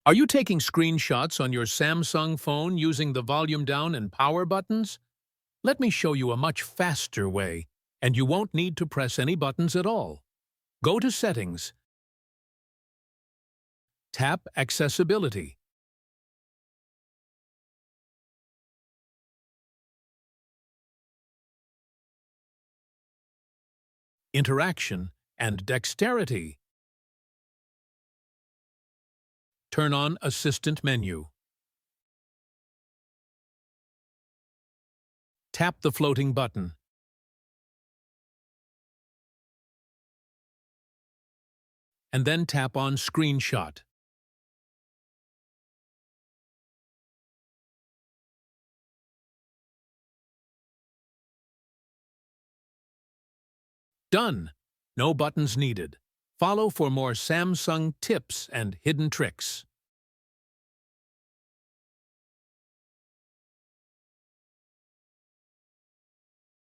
Are you taking screenshots on your Samsung phone using the volume down and power buttons? Let me show you a much faster way, and you won't need to press any buttons at all. Go to Settings, tap Accessibility. Interaction and Dexterity. Turn on Assistant menu. Tap the floating button. And then tap on Screenshot. Done! No buttons needed. Follow for more Samsung tips and hidden tricks.